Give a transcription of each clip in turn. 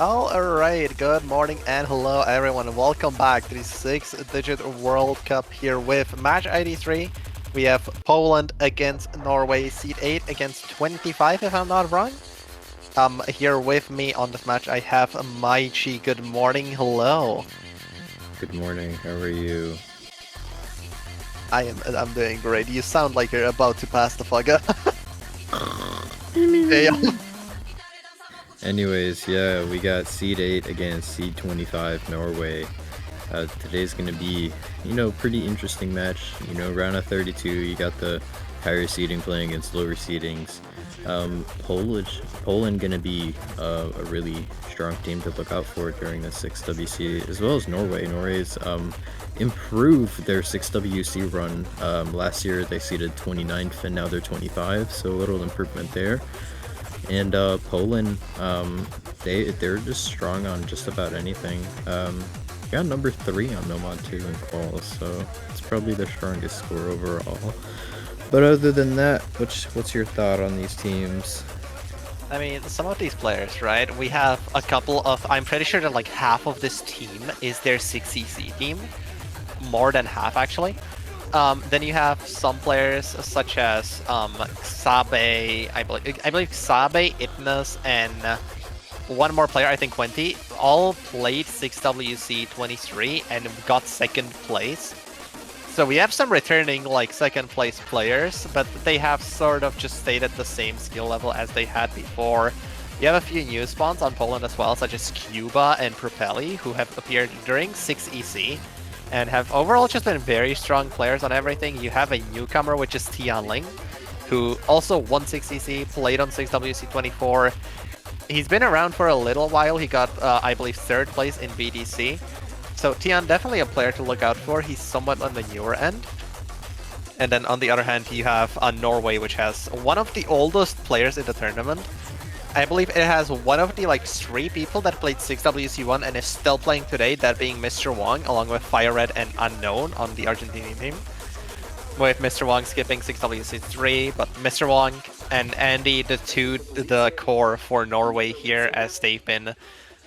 Alright, good morning and hello everyone and welcome back to the 6-digit World Cup here with match ID 3. We have Poland against Norway, seed 8 against 25 if I'm not wrong. Here with me on this match I have Maichi. Good morning, hello. Good morning, how are you? I'm doing great. You sound like you're about to pass the fuck up. Yeah. Anyways, yeah, we got seed 8 against seed 25 Norway. Today's gonna be, pretty interesting match. Round of 32, you got the higher seeding playing against lower seedings. Poland gonna be a really strong team to look out for during the 6WC, as well as Norway. Norway's improved their 6WC run. Last year they seeded 29th and now they're 25, so a little improvement there. And Poland, they're just strong on just about anything. Got number 3 on Nomad 2 in quals, so it's probably the strongest score overall. But other than that, what's your thought on these teams? I mean, some of these players, right? We have a couple of, I'm pretty sure that like half of this team is their 6EC team. More than half, actually. Then you have some players such as Xabe, I believe Xabe, Itnus, and one more player, I think Quenti, all played 6WC23 and got second place. So we have some returning like second place players, but they have sort of just stayed at the same skill level as they had before. You have a few new spawns on Poland as well, such as Cuba and Propelli, who have appeared during 6EC. And have overall just been very strong players on everything. You have a newcomer, which is Tianling, who also won 6EC, played on 6WC24. He's been around for a little while. He got, I believe, 3rd place in BDC. So Tian, definitely a player to look out for. He's somewhat on the newer end. And then on the other hand, you have Norway, which has one of the oldest players in the tournament. I believe it has one of the like 3 people that played 6WC1 and is still playing today, that being Mr. Wong, along with Fire Red and Unknown on the Argentinian team. With Mr. Wong skipping 6WC3, but Mr. Wong and Andy, the core for Norway here, as they've been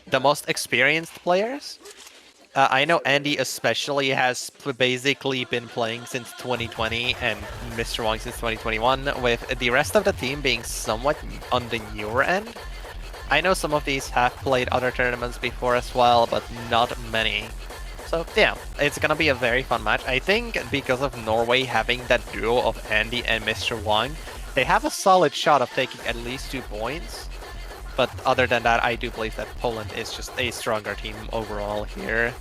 the most experienced players. I know Andy especially has basically been playing since 2020 and Mr. Wong since 2021, with the rest of the team being somewhat on the newer end. I know some of these have played other tournaments before as well, but not many. So yeah, it's gonna be a very fun match. I think because of Norway having that duo of Andy and Mr. Wong, they have a solid shot of taking at least 2 points. But other than that, I do believe that Poland is just a stronger team overall here.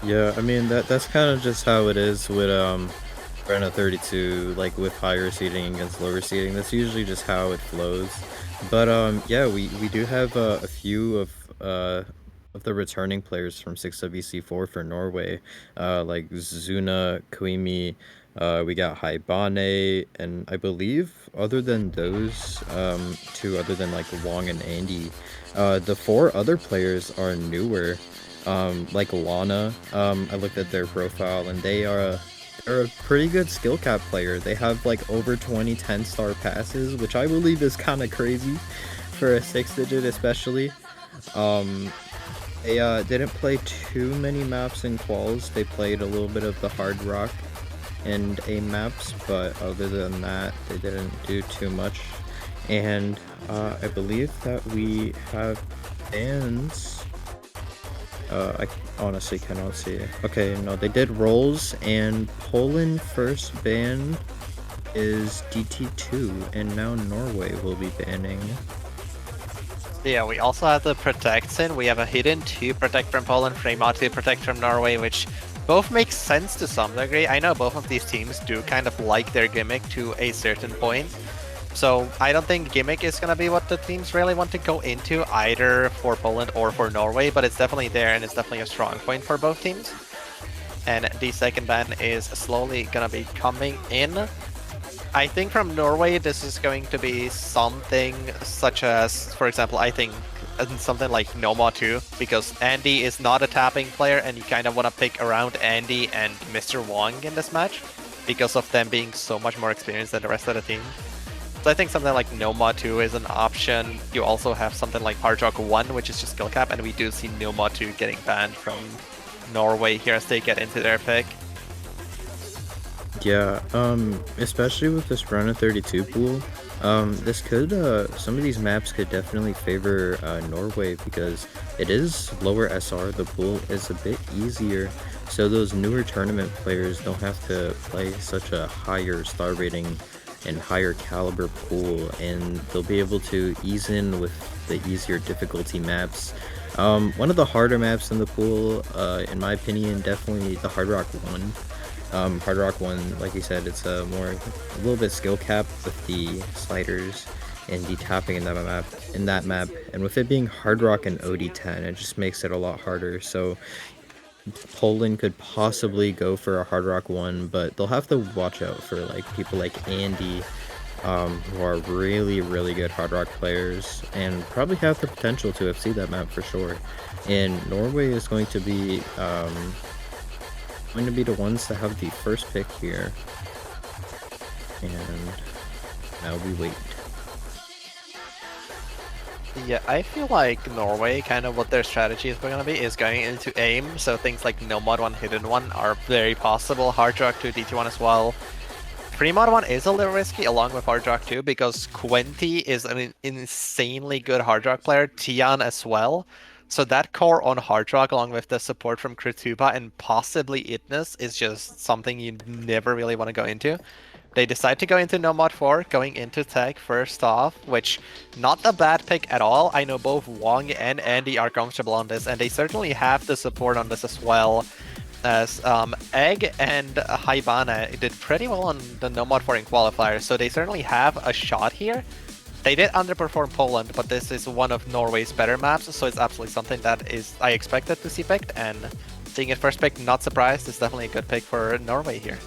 Yeah, I mean that's kind of just how it is with round of 32, like with higher seeding against lower seeding. That's usually just how it flows. But yeah, we do have a few of the returning players from 6WC4 for Norway, like Zuna, Kuimi. We got Haibane, and I believe other than those 2, other than like Wong and Andy, the 4 other players are newer. Like Lana, I looked at their profile and they're a pretty good skill cap player. They have like over 20 10-star passes, which I believe is kind of crazy for a 6-digit especially. They didn't play too many maps in quals. They played a little bit of the hard rock and A maps, but other than that, they didn't do too much. And I believe that we have bans. I honestly cannot see. Okay, no, they did rolls, and Poland first ban is DT2, and now Norway will be banning. Yeah, we also have the Protects in. We have a Hidden 2 Protect from Poland, Frema 2 Protect from Norway, which both make sense to some degree. I know both of these teams do kind of like their gimmick to a certain point. So I don't think gimmick is going to be what the teams really want to go into, either for Poland or for Norway, but it's definitely there and it's definitely a strong point for both teams. And the second ban is slowly going to be coming in. I think from Norway this is going to be something such as, for example, I think something like Noma 2, because Andy is not a tapping player and you kind of want to pick around Andy and Mr. Wong in this match because of them being so much more experienced than the rest of the team. So I think something like Noma 2 is an option. You also have something like Hard Rock 1, which is just skill cap, and we do see Noma 2 getting banned from Norway here as they get into their pick. Yeah, especially with this RO32 pool, this could, some of these maps could definitely favor, Norway because it is lower SR, the pool is a bit easier, so those newer tournament players don't have to play such a higher star rating and higher caliber pool, and they'll be able to ease in with the easier difficulty maps. One of the harder maps in the pool, in my opinion, definitely the Hard Rock 1. Hard Rock 1, like you said, it's a little bit skill cap with the sliders and the tapping in that map, and with it being Hard Rock and OD10, it just makes it a lot harder. So Poland could possibly go for a Hard Rock 1, but they'll have to watch out for like people like Andy, who are really, really good Hard Rock players and probably have the potential to FC that map for sure. And Norway is going to be the ones to have the first pick here, and now we wait. Yeah, I feel like Norway, kind of what their strategy is going to be, is going into aim, so things like No Mod 1, Hidden 1 are very possible, Hard Rock 2, DT1 as well. Free Mod 1 is a little risky along with Hard Rock 2 because Quenti is an insanely good Hard Rock player, Tian as well. So that core on Hard Rock along with the support from Krituba and possibly Itness is just something you never really want to go into. They decide to go into No Mod 4, going into Tech first off, which not a bad pick at all. I know both Wong and Andy are comfortable on this, and they certainly have the support on this as well. As Egg and Haibana did pretty well on the No Mod 4 in qualifiers, so they certainly have a shot here. They did underperform Poland, but this is one of Norway's better maps, so it's absolutely something that I expected to see picked, and seeing it first picked, not surprised, is definitely a good pick for Norway here.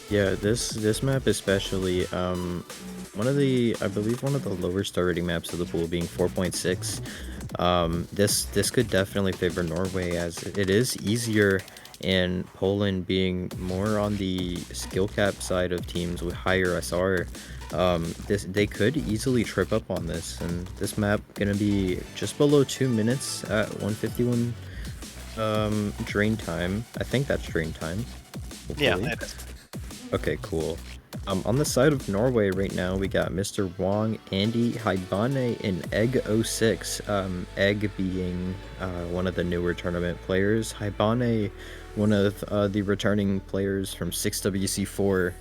Yeah, this map especially, I believe one of the lower star rating maps of the pool being 4.6. This could definitely favor Norway as it is easier, and Poland being more on the skill cap side of teams with higher SR. They could easily trip up on this, and this map gonna be just below 2 minutes at 151 drain time. I think that's drain time. Hopefully. Yeah, it is. Okay, cool. On the side of Norway right now, we got Mr. Wong, Andy, Haibane, and Egg06. Egg being one of the newer tournament players. Haibane, one of the returning players from 6WC4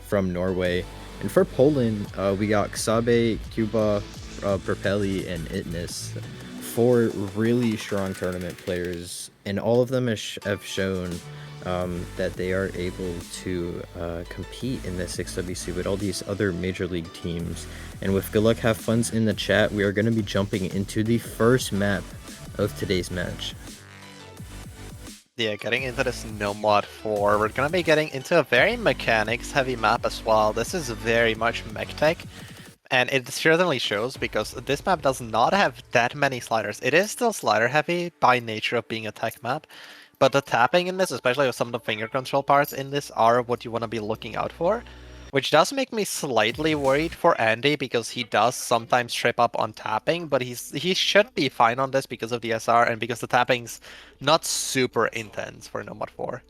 from Norway. And for Poland, we got Ksabe, Cuba, Propelli, and Itness. 4 really strong tournament players, and all of them have shown that they are able to compete in this 6WC with all these other major league teams. And with good luck, have funs in the chat, we are going to be jumping into the first map of today's match. Yeah, getting into this No Mod 4, we're gonna be getting into a very mechanics heavy map as well. This is very much mech tech, and it certainly shows because this map does not have that many sliders. It is still slider heavy by nature of being a tech map, but the tapping in this, especially with some of the finger control parts in this, are what you want to be looking out for. Which does make me slightly worried for Andy because he does sometimes trip up on tapping, but he should be fine on this because of the SR and because the tapping's not super intense for No Mod 4.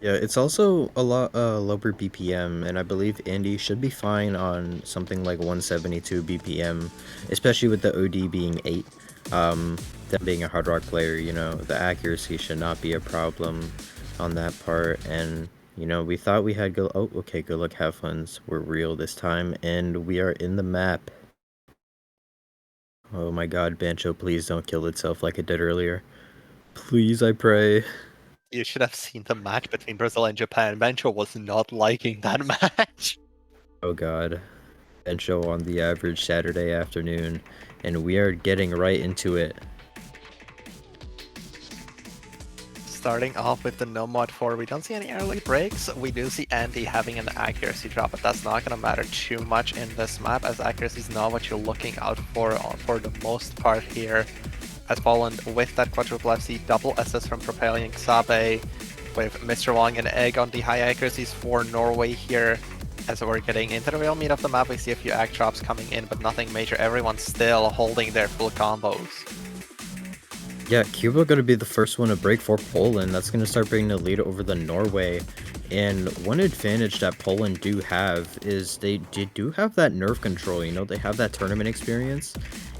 Yeah, it's also a lot lower BPM, and I believe Andy should be fine on something like 172 BPM, especially with the OD being 8. Them being a Hard Rock player, you know, the accuracy should not be a problem on that part. And you know, we thought we had good luck, have funs. We're real this time, and we are in the map. Oh my god, Bancho, please don't kill itself like it did earlier. Please, I pray. You should have seen the match between Brazil and Japan. Bancho was not liking that match. Oh god. Bancho on the average Saturday afternoon, and we are getting right into it. Starting off with the No Mod 4, we don't see any early breaks. We do see Andy having an accuracy drop, but that's not going to matter too much in this map, as accuracy is not what you're looking out for the most part here. As Poland with that quadruple FC, double SS from Propelli and Ksabe, with Mr. Wong and Egg on the high accuracies for Norway here. As we're getting into the real meat of the map, we see a few act drops coming in, but nothing major. Everyone's still holding their full combos. Yeah, Cuba gonna be the first one to break for Poland. That's gonna start bringing the lead over the Norway. And one advantage that Poland do have is they do have that nerve control. You know, they have that tournament experience,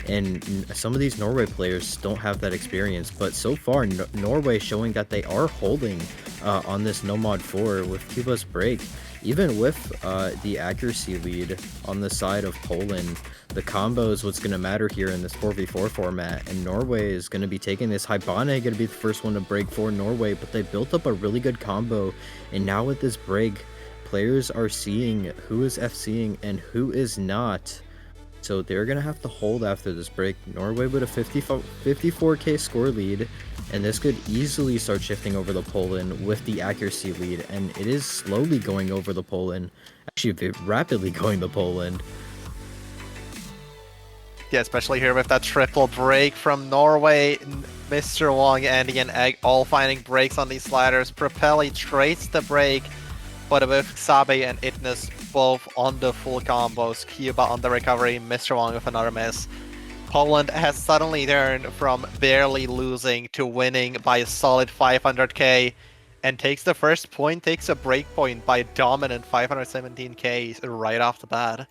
and some of these Norway players don't have that experience. But so far, Norway showing that they are holding on this no mod 4 with Cuba's break. Even with the accuracy lead on the side of Poland, the combo is what's going to matter here in this 4v4 format, and Norway is going to be taking this. Haibane going to be the first one to break for Norway, but they built up a really good combo, and now with this break, players are seeing who is FCing and who is not. So they're going to have to hold after this break. Norway with a 54k score lead, and this could easily start shifting over the Poland with the accuracy lead, and it is slowly going over the Poland. Actually, rapidly going to Poland. Yeah, especially here with that triple break from Norway. Mr. Wong, Andy, and Egg all finding breaks on these sliders. Propelli trades the break, but with Sabe and Itness both on the full combos, Cuba on the recovery, Mr. Wong with another miss. Poland has suddenly turned from barely losing to winning by a solid 500k, and takes the first point, takes a break point by a dominant 517k right off the bat.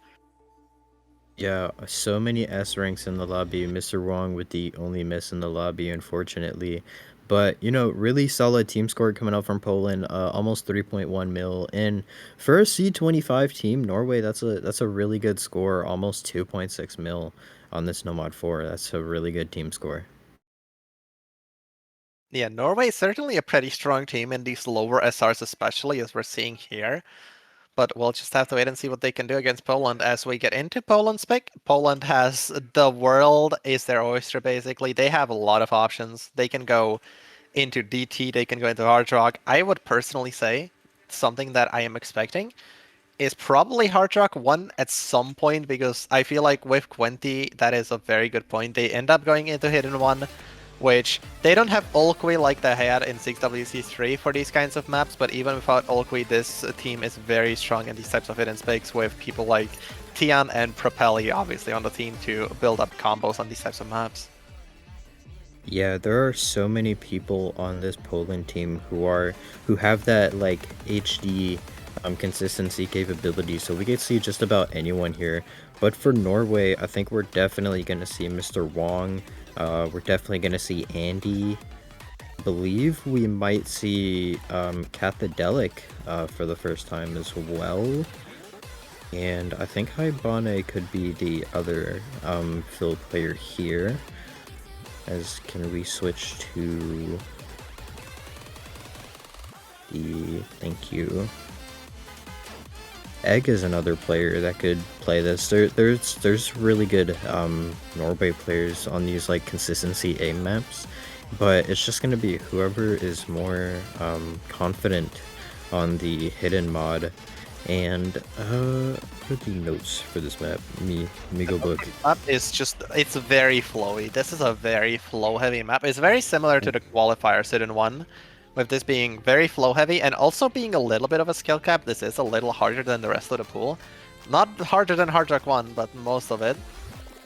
Yeah, so many S ranks in the lobby. Mr. Wong with the only miss in the lobby, unfortunately. But, you know, really solid team score coming out from Poland, almost 3.1 mil. And for a C25 team, Norway, that's a really good score, almost 2.6 mil on this No Mod 4. That's a really good team score. Yeah, Norway is certainly a pretty strong team in these lower SRs, especially as we're seeing here. But we'll just have to wait and see what they can do against Poland as we get into Poland's pick. Poland has the world is their oyster, basically. They have a lot of options. They can go into DT, they can go into Hard Rock. I would personally say something that I am expecting is probably Hard Rock 1 at some point, because I feel like with Quenti, that is a very good point. They end up going into Hidden 1, which they don't have Ulqui like they had in 6WC3 for these kinds of maps, but even without Ulqui, this team is very strong in these types of hidden spikes with people like Tian and Propelli obviously on the team to build up combos on these types of maps. Yeah, there are so many people on this Poland team who have that like HD consistency capability, so we could see just about anyone here. But for Norway, I think we're definitely going to see Mr. Wong. We're definitely going to see Andy. I believe we might see Cathedelic for the first time as well. And I think Haibane could be the other field player here. As can we switch to the thank you. Egg is another player that could play this. There's really good Norway players on these like consistency aim maps, but it's just gonna be whoever is more confident on the hidden mod. And what are the notes for this map? Me go book. Map is just, it's very flowy. This is a very flow heavy map. It's very similar to the qualifiers hidden 1. With this being very flow heavy and also being a little bit of a skill cap. This is a little harder than the rest of the pool. Not harder than Hard Rock 1, but most of it.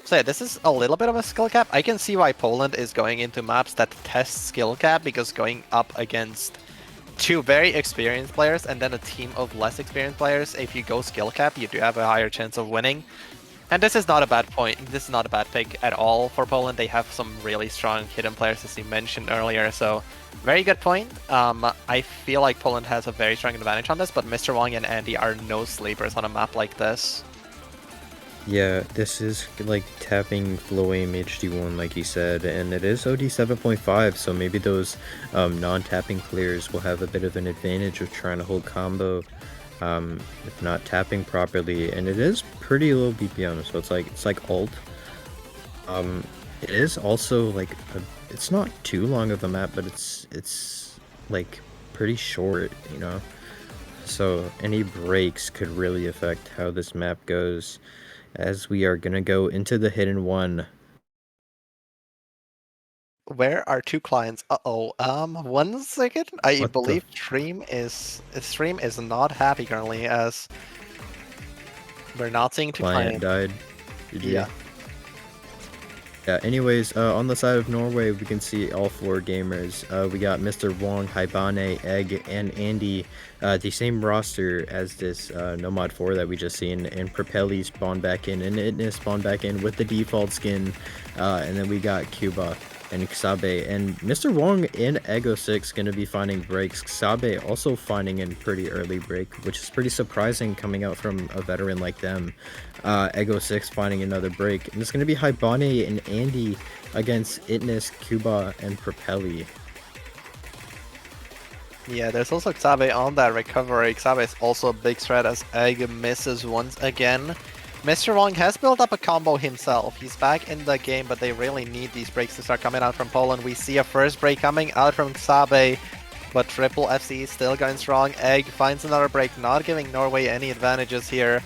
So yeah, this is a little bit of a skill cap. I can see why Poland is going into maps that test skill cap, because going up against two very experienced players and then a team of less experienced players, if you go skill cap, you do have a higher chance of winning. And this is not a bad point. This is not a bad pick at all for Poland. They have some really strong hidden players, as you mentioned earlier. So very good point. I feel like Poland has a very strong advantage on this, but Mr. Wong and Andy are no sleepers on a map like this. Yeah, this is like tapping flow aim HD1 like you said, and it is OD 7.5, so maybe those non-tapping players will have a bit of an advantage of trying to hold combo if not tapping properly, and it is pretty low BPM, so it's like ult. It is also like it's not too long of a map, but it's like pretty short, you know. So any breaks could really affect how this map goes, as we are gonna go into the hidden 1. Where are two clients? Uh-oh. 1 second. I What the? believe Stream is not happy currently, as We're not seeing to Client play. died. GG. Yeah. Yeah, anyways, on the side of Norway, we can see all 4 gamers. We got Mr. Wong, Haibane, Egg, and Andy, the same roster as this Nomad 4 that we just seen, and Propelli spawned back in, and Itness spawned back in with the default skin, and then we got Cuba and Xabe, and Mr. Wong and Ego6 going to be finding breaks. Xabe also finding a pretty early break, which is pretty surprising coming out from a veteran like them. Ego6 finding another break, and it's going to be Haibane and Andy against Itness, Cuba, and Propelli. Yeah, there's also Xabe on that recovery. Xabe is also a big threat as Egg misses once again. Mr. Wong has built up a combo himself. He's back in the game, but they really need these breaks to start coming out from Poland. We see a first break coming out from Xabe, but Triple FC is still going strong. Egg finds another break, not giving Norway any advantages here.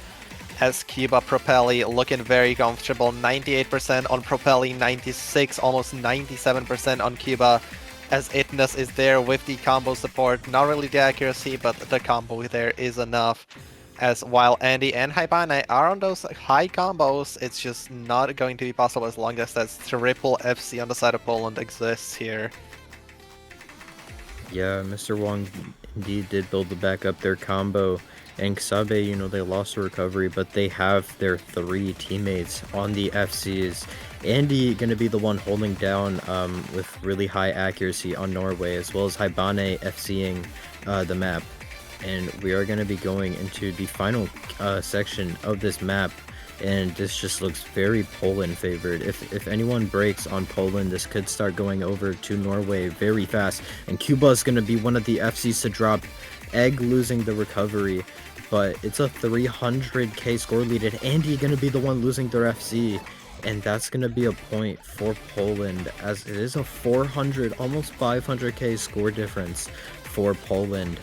Has Cuba Propelli looking very comfortable. 98% on Propelli, 96, almost 97% on Cuba. As Itness is there with the combo support. Not really the accuracy, but the combo there is enough. As while Andy and Haibane are on those high combos, it's just not going to be possible as long as that triple FC on the side of Poland exists here. Yeah, Mr. Wong indeed did build the back up their combo, and Xabe, you know, they lost the recovery, but they have their 3 teammates on the FCs. Andy going to be the one holding down with really high accuracy on Norway, as well as Haibane FCing the map. And we are going to be going into the final section of this map, and this just looks very Poland favored. If anyone breaks on Poland, this could start going over to Norway very fast, and Cuba is going to be one of the FCs to drop. Egg losing the recovery, but it's a 300k score lead, and Andy going to be the one losing their FC, and that's going to be a point for Poland, as it is a 400, almost 500k score difference for Poland.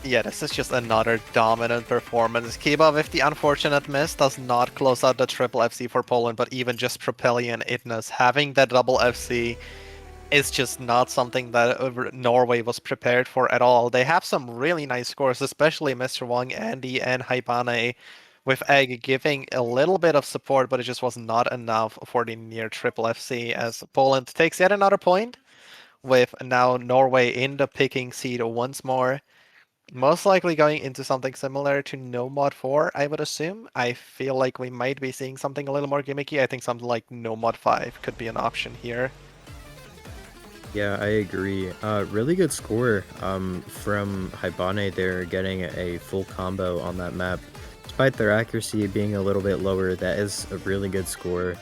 Yeah, this is just another dominant performance. Kiba with the unfortunate miss does not close out the triple FC for Poland, but even just Propelli and Itness having that double FC is just not something that Norway was prepared for at all. They have some really nice scores, especially Mr. Wong, Andy, and Haibane, with Egg giving a little bit of support, but it just was not enough for the near triple FC as Poland takes yet another point, with now Norway in the picking seat once more. Most likely going into something similar to No Mod 4, I would assume. I feel like we might be seeing something a little more gimmicky. I think something like No Mod 5 could be an option here. Yeah, I agree. Really good score from Haibane there, getting a full combo on that map. Despite their accuracy being a little bit lower, that is a really good score.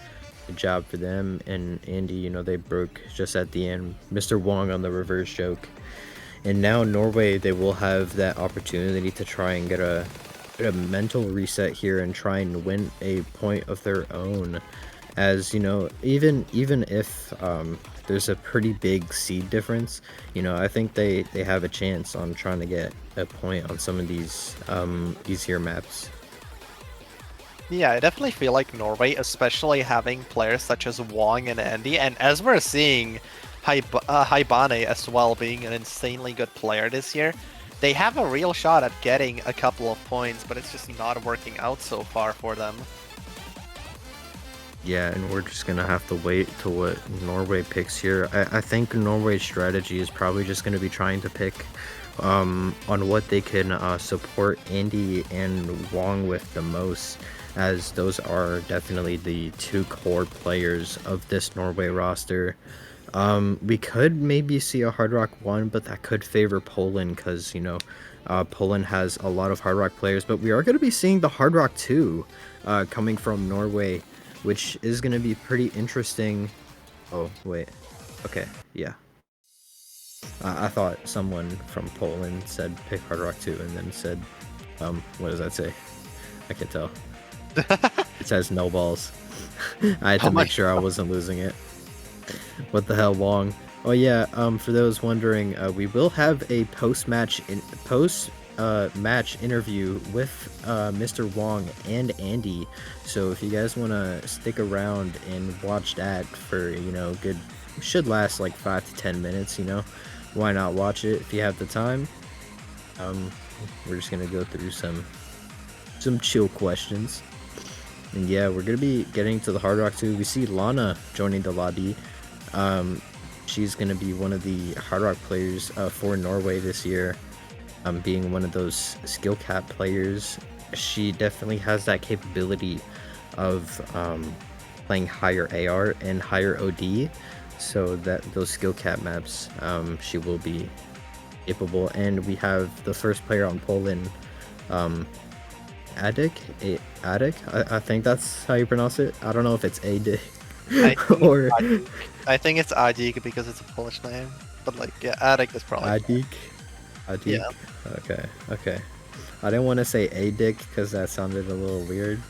Good job for them. And Andy, you know, they broke just at the end. Mr. Wong on the reverse choke. And now Norway, they will have that opportunity to try and get a mental reset here and try and win a point of their own. As you know, even if there's a pretty big seed difference, you know, I think they have a chance on trying to get a point on some of these easier maps. Yeah, I definitely feel like Norway, especially having players such as Wong and Andy, and as we're seeing Haibane as well being an insanely good player this year, they have a real shot at getting a couple of points, but it's just not working out so far for them. Yeah, and we're just gonna have to wait to what Norway picks here. I think Norway's strategy is probably just gonna be trying to pick on what they can support Andy and Wong with the most, as those are definitely the 2 core players of this Norway roster. We could maybe see a Hard Rock 1, but that could favor Poland because, you know, Poland has a lot of Hard Rock players, but we are going to be seeing the Hard Rock 2 coming from Norway, which is going to be pretty interesting. Oh, wait. Okay, yeah. I thought someone from Poland said pick Hard Rock 2 and then said, what does that say? I can tell. It says no balls. I had to make sure I wasn't losing it. What the hell, Wong? Oh yeah, for those wondering, we will have a post-match interview with Mr. Wong and Andy. So if you guys want to stick around and watch that for, you know, should last like 5 to 10 minutes, you know. Why not watch it if you have the time? We're just gonna go through some some chill questions. And yeah, we're gonna be getting to the Hard Rock 2. We see Lana joining the lobby. She's gonna be one of the Hard Rock players for Norway this year. Being one of those skill cap players, she definitely has that capability of playing higher AR and higher OD, so that those skill cap maps she will be capable. And we have the first player on Poland, Adik. I think that's how you pronounce it. I don't know if it's Adik or I think it's Adik because it's a Polish name, but like yeah, Adik is probably Adik. Yeah. Okay. I didn't want to say Adik because that sounded a little weird.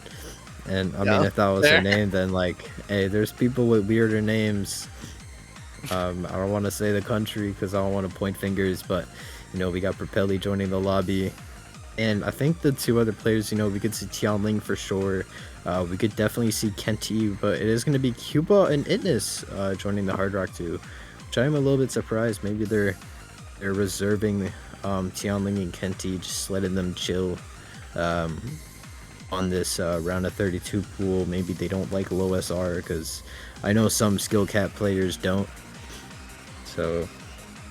And I mean, if that was her name, then like, hey, there's people with weirder names. I don't want to say the country because I don't want to point fingers, but you know, we got Propelli joining the lobby. And I think the two other players, you know, we could see Tianling for sure. We could definitely see Kenti, but it is going to be Cuba and Itness joining the Hard Rock 2, which I am a little bit surprised. Maybe they're reserving Tianling and Kenti, just letting them chill on this round of 32 pool. Maybe they don't like low SR, because I know some skill cap players don't. So,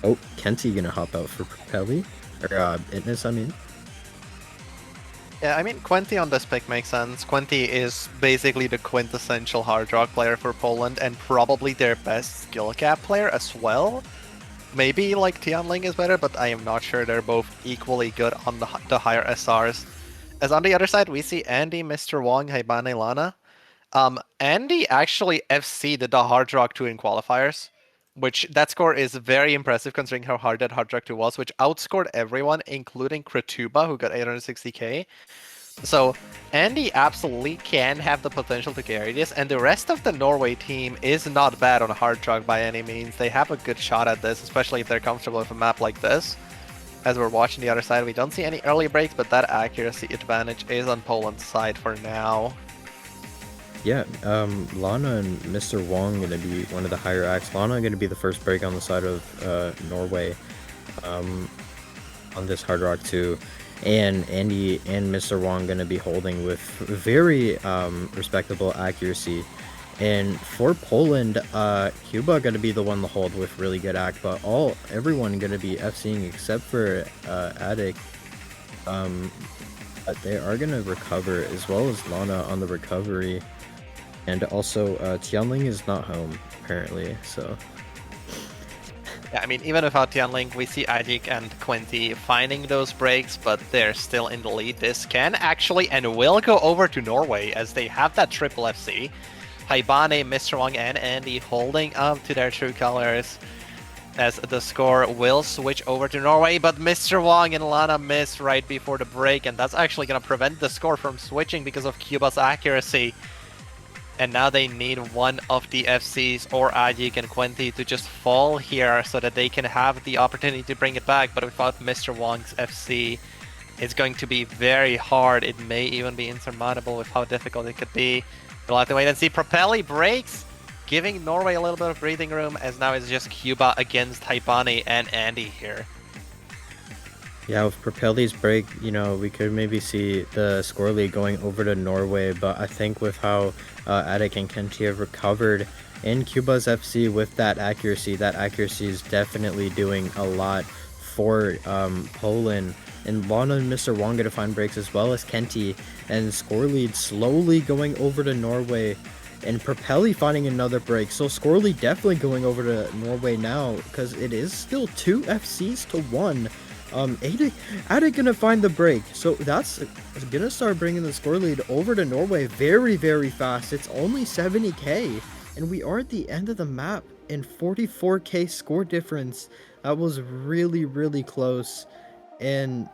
oh, Kenti gonna hop out for Propelli, or Itness, I mean. Yeah, I mean, Quenti on this pick makes sense. Quenti is basically the quintessential Hard Rock player for Poland, and probably their best skill cap player as well. Maybe like Tianling is better, but I am not sure. They're both equally good on the higher SRs. As on the other side, we see Andy, Mr. Wong, Haibane, Lana. Andy actually FC'd the Hard Rock 2 in qualifiers, which that score is very impressive considering how hard that Hard Rock 2 was, which outscored everyone, including Kretuba, who got 860k. So Andy absolutely can have the potential to carry this, and the rest of the Norway team is not bad on Hard Rock by any means. They have a good shot at this, especially if they're comfortable with a map like this. As we're watching the other side, we don't see any early breaks, but that accuracy advantage is on Poland's side for now. Yeah, Lana and Mr. Wong gonna be one of the higher acts. Lana gonna be the first break on the side of Norway on this Hard Rock 2. And Andy and Mr. Wong gonna be holding with very respectable accuracy. And for Poland, Cuba gonna be the one to hold with really good act, but everyone gonna be FCing except for Adik. But they are gonna recover, as well as Lana on the recovery. And also, Tianling is not home apparently, so. Yeah, I mean, even without Tianling, we see Adik and Quenti finding those breaks, but they're still in the lead. This can actually and will go over to Norway as they have that triple FC. Haibane, Mr. Wong, and Andy holding up to their true colors as the score will switch over to Norway, but Mr. Wong and Lana miss right before the break, and that's actually going to prevent the score from switching because of Cuba's accuracy. And now they need one of the FCs or Adik and Quenti to just fall here so that they can have the opportunity to bring it back. But without Mr. Wong's FC, it's going to be very hard. It may even be insurmountable with how difficult it could be. We'll have to wait and see. Propelli breaks, giving Norway a little bit of breathing room, as now it's just Cuba against Haibane and Andy here. Yeah, with Propelli's break, you know, we could maybe see the score lead going over to Norway, but I think with how Adik and Kenti have recovered in Cuba's FC with that accuracy is definitely doing a lot for Poland. And Lana and Mr. Wong get to find breaks as well as Kenti, and score lead slowly going over to Norway, and Propelli finding another break. So score lead definitely going over to Norway now, because it is still 2 FCs to 1. Adik gonna find the break, so that's gonna start bringing the score lead over to Norway very, very fast. It's only 70k, and we are at the end of the map in 44k score difference. That was really, really close. And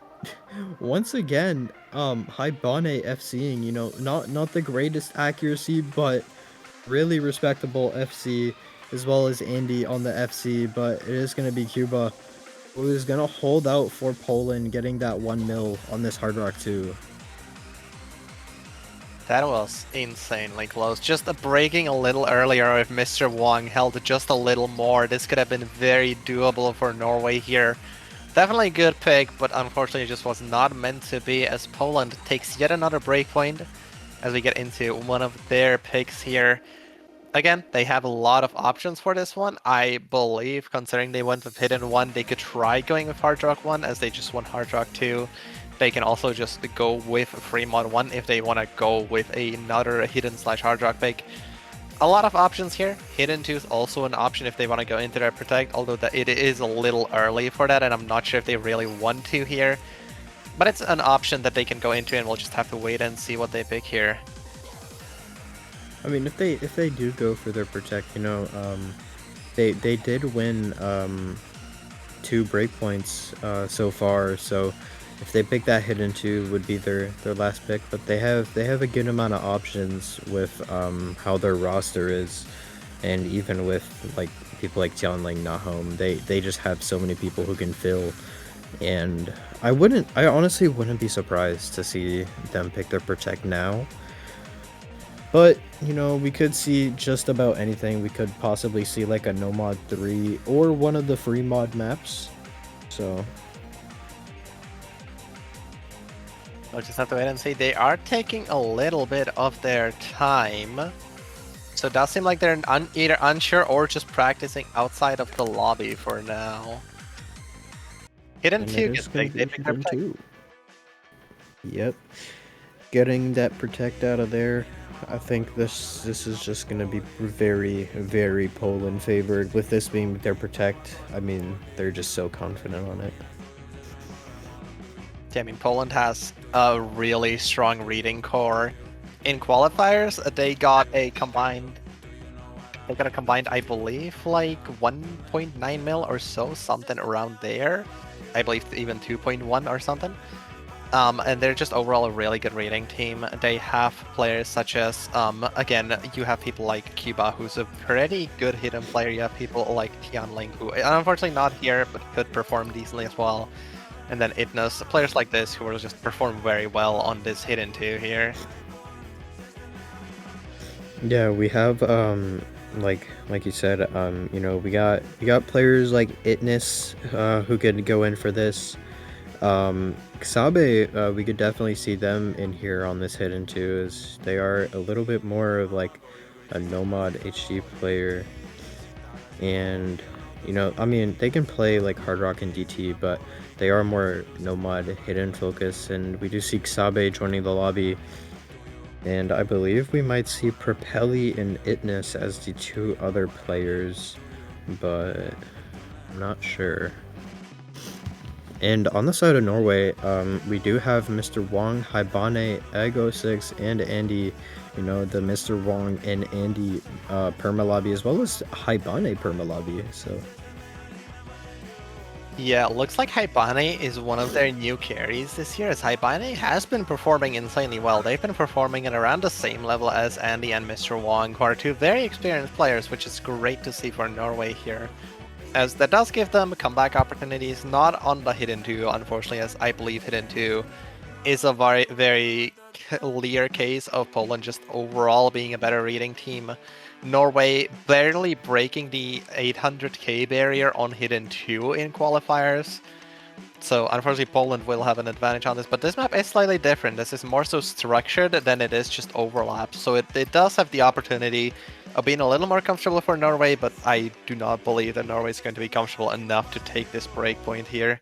once again, Haibane FCing, you know, not the greatest accuracy, but really respectable FC, as well as Andy on the FC. But it is gonna be Cuba who is gonna hold out for Poland, getting that 1 mil on this Hard Rock 2. That was insanely close. Just breaking a little earlier, if Mr. Wong held just a little more, this could have been very doable for Norway here. Definitely a good pick, but unfortunately it just was not meant to be, as Poland takes yet another breakpoint as we get into one of their picks here. Again, they have a lot of options for this one. I believe, considering they went with Hidden 1, they could try going with Hard Rock 1, as they just won Hard Rock 2. They can also just go with Free Mod 1 if they want to go with another Hidden/Hard Rock pick. A lot of options here. Hidden 2 is also an option if they want to go into their Protect, although it is a little early for that, and I'm not sure if they really want to here. But it's an option that they can go into, and we'll just have to wait and see what they pick here. I mean, if they do go for their Protect, you know, they did win 2 breakpoints so far, so if they pick that Hidden 2 would be their last pick, but they have a good amount of options with how their roster is, and even with like people like Tianling, Nahom, they just have so many people who can fill, and I honestly wouldn't be surprised to see them pick their Protect now. But, you know, we could see just about anything. We could possibly see like a No Mod 3 or one of the free mod maps. So We'll just have to wait and see. They are taking a little bit of their time. So it does seem like they're either unsure or just practicing outside of the lobby for now. Hidden 2 gets picked. They picked their Protect. Yep. Getting that Protect out of there. I think this is just going to be very, very Poland favored. With this being their Protect, I mean, they're just so confident on it. Yeah, I mean, Poland has a really strong reading core. In qualifiers, they got a combined, I believe, like 1.9 mil or so, something around there. I believe even 2.1 or something. And they're just overall a really good reading team. They have players such as, again, you have people like Cuba, who's a pretty good hidden player. You have people like Tianling, who unfortunately not here, but could perform decently as well. And then Idnus, players like this who will just perform very well on this Hidden 2 here. Yeah, we have like you said, you know, we got players like Itnus who could go in for this. Xabe, we could definitely see them in here on this Hidden 2, as they are a little bit more of like a Nomad HD player. And, you know, I mean, they can play like Hard Rock and DT, but they are more Nomad Hidden focus, and we do see Xabe joining the lobby. And I believe we might see Propelli and Itnus as the 2 other players, but I'm not sure. And on the side of Norway, we do have Mr. Wong, Haibane, Ego6, and Andy. You know, the Mr. Wong and Andy permalobby, as well as Haibane permalobby. So yeah, looks like Haibane is one of their new carries this year, as Haibane has been performing insanely well. They've been performing at around the same level as Andy and Mr. Wong, who are 2 very experienced players, which is great to see for Norway here, as that does give them comeback opportunities, not on the Hidden 2, unfortunately, as I believe Hidden 2 is a very, very clear case of Poland just overall being a better reading team. Norway barely breaking the 800k barrier on Hidden 2 in qualifiers. So unfortunately Poland will have an advantage on this, but this map is slightly different. This is more so structured than it is just overlap. So it does have the opportunity of being a little more comfortable for Norway, but I do not believe that Norway is going to be comfortable enough to take this breakpoint here.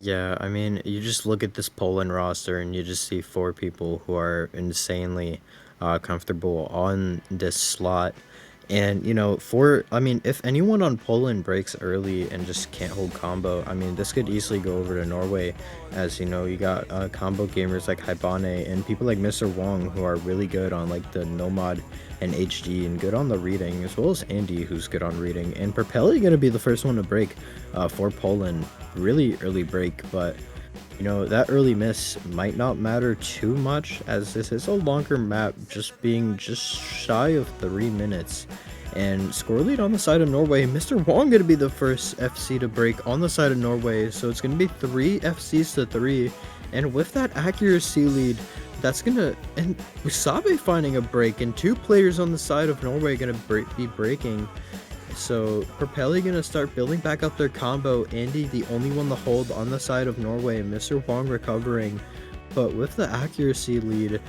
yeah, I mean, you just look at this Poland roster and you just see 4 people who are insanely comfortable on this slot. And, you know, I mean, if anyone on Poland breaks early and just can't hold combo, I mean, this could easily go over to Norway, as, you know, you got combo gamers like Haibane and people like Mr. Wong, who are really good on, like, the Nomad and HD and good on the reading, as well as Andy, who's good on reading. And Propelli going to be the first one to break for Poland. Really early break, but, you know, that early miss might not matter too much, as this is a longer map, just being just shy of 3 minutes. And score lead on the side of Norway. Mr. Wong going to be the first FC to break on the side of Norway, so it's going to be 3 FCs to 3. And with that accuracy lead, that's going to... And Usabe finding a break, and 2 players on the side of Norway going to be breaking. So Propelli gonna start building back up their combo. Andy the only one to hold on the side of Norway. Mr. Wong recovering, but with the accuracy lead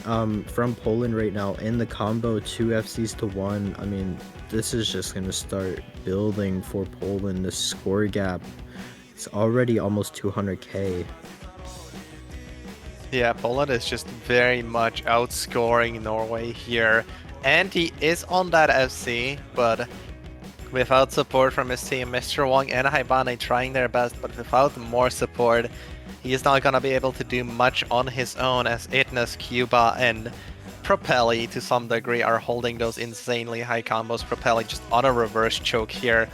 from Poland right now and the combo 2 FCs to 1, I mean, this is just gonna start building for Poland. The score gap, it's already almost 200k. Yeah, Poland is just very much outscoring Norway here. And he is on that FC, but without support from his team, Mr. Wong and Haibane trying their best, but without more support, he is not going to be able to do much on his own, as Itness, Cuba, and Propelli to some degree are holding those insanely high combos. Propelli just on a reverse choke here,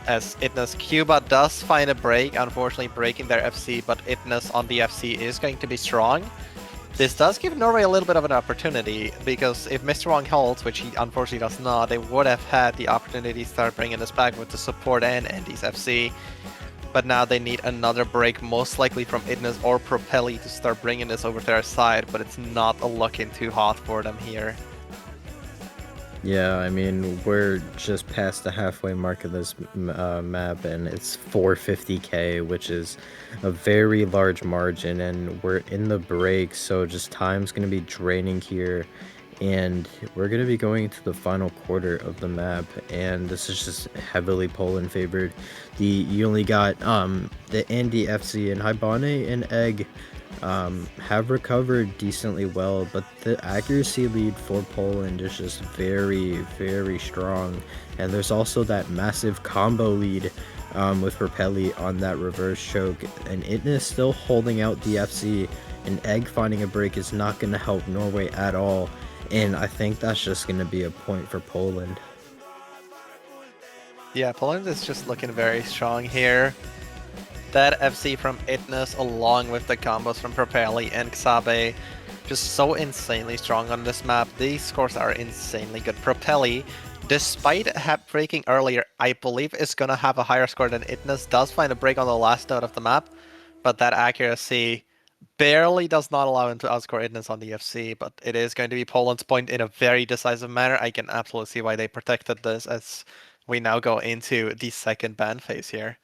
as Itness. Cuba does find a break, unfortunately breaking their FC, but Itness on the FC is going to be strong. This does give Norway a little bit of an opportunity, because if Mr. Wong holds, which he unfortunately does not, they would have had the opportunity to start bringing this back with the support and Andy's FC. But now they need another break, most likely from Idnes or Propelli, to start bringing this over to their side, but it's not looking too hot for them here. Yeah, I mean, we're just past the halfway mark of this map, and it's 450k, which is a very large margin, and we're in the break, so just time's going to be draining here, and we're going to be going to the final quarter of the map, and this is just heavily Poland favored. You only got the Andy FC and Haibane and Egg have recovered decently well, but the accuracy lead for Poland is just very, very strong. And there's also that massive combo lead with Propelli on that reverse choke, and Itness still holding out the FC, and Egg finding a break is not going to help Norway at all, and I think that's just going to be a point for Poland. Yeah, Poland is just looking very strong here. That FC from Itness along with the combos from Propelli and Xabe, just so insanely strong on this map. These scores are insanely good. Propelli, despite breaking earlier, I believe is going to have a higher score than Itness. Does find a break on the last node of the map, but that accuracy barely does not allow him to outscore Itness on the FC, but it is going to be Poland's point in a very decisive manner. I can absolutely see why they protected this, as we now go into the second ban phase here.